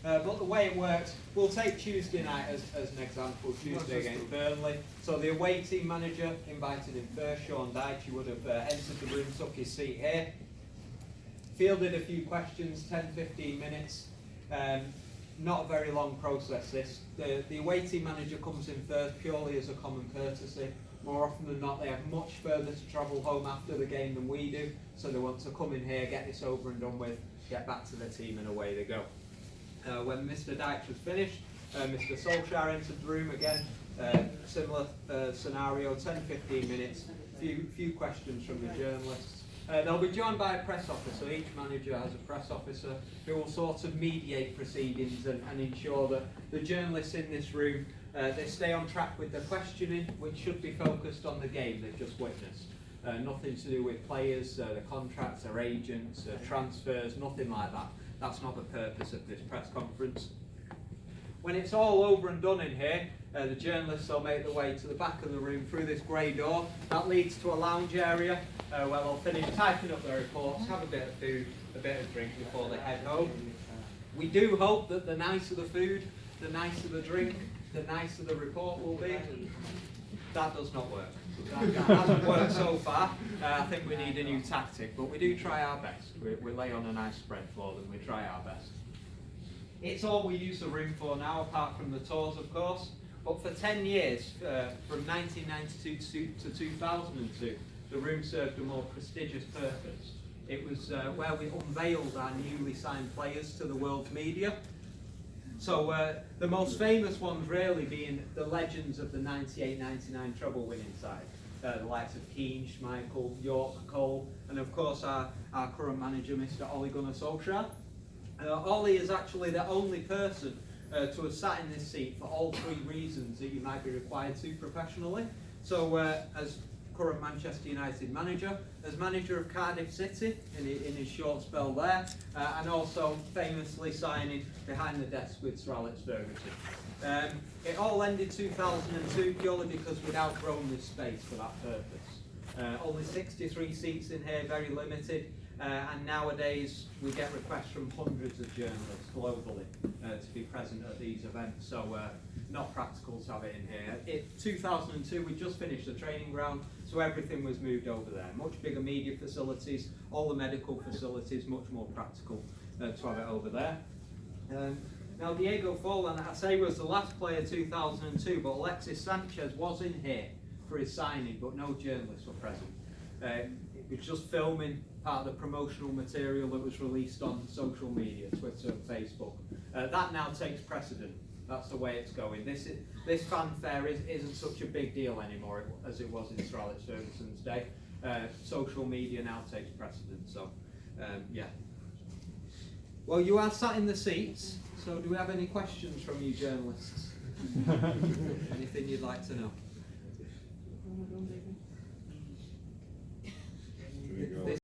But the way it works, we'll take Tuesday night as an example, Tuesday against Burnley. So the away team manager invited in first, Sean Dyche, he would have entered the room, took his seat here, fielded a few questions, 10-15 minutes. Not a very long process this. The away team manager comes in first purely as a common courtesy. More often than not, they have much further to travel home after the game than we do, so they want to come in here, get this over and done with, get back to the team, and away they go. When Mr. Dyche was finished, Mr. Solskjaer entered the room again, similar scenario, 10-15 minutes, few questions from the journalists. They'll be joined by a press officer. Each manager has a press officer who will sort of mediate proceedings and ensure that the journalists in this room, they stay on track with the questioning, which should be focused on the game they've just witnessed. Nothing to do with players, the contracts, their agents, transfers, nothing like that. That's not the purpose of this press conference. When it's all over and done in here, the journalists will make their way to the back of the room through this grey door. That leads to a lounge area where they'll finish typing up their reports, have a bit of food, a bit of drink before they head home. We do hope that the nicer the food, the nicer the drink, the nicer the report will be. That does not work. That hasn't worked so far. I think we need a new tactic, but we do try our best. We lay on a nice spread for them. We try our best. It's all we use the room for now, apart from the tours, of course. But for 10 years, from 1992 to 2002, the room served a more prestigious purpose. It was where we unveiled our newly signed players to the world's media. So the most famous ones really being the legends of the 98-99 treble-winning side. The likes of Keane, Schmeichel, York, Cole, and of course our current manager, Mr. Ole Gunnar Solskjaer. Ole is actually the only person to have sat in this seat for all three reasons that you might be required to professionally. So as current Manchester United manager, as manager of Cardiff City in his short spell there, and also famously signing behind the desk with Sir Alex Ferguson. It all ended 2002 purely because we'd outgrown this space for that purpose. Only 63 seats in here, very limited. And nowadays we get requests from hundreds of journalists globally to be present at these events, so not practical to have it in here. In 2002 we just finished the training ground, so everything was moved over there. Much bigger media facilities, all the medical facilities, much more practical to have it over there. Now Diego Forlan, I say, was the last player 2002, but Alexis Sanchez was in here for his signing, but no journalists were present. It was just filming part of the promotional material that was released on social media, Twitter and Facebook. That now takes precedent. That's the way it's going. This fanfare isn't such a big deal anymore as it was in Sir Alex Ferguson's day. Social media now takes precedent, so yeah. Well, you are sat in the seats, so do we have any questions from you journalists? Anything you'd like to know?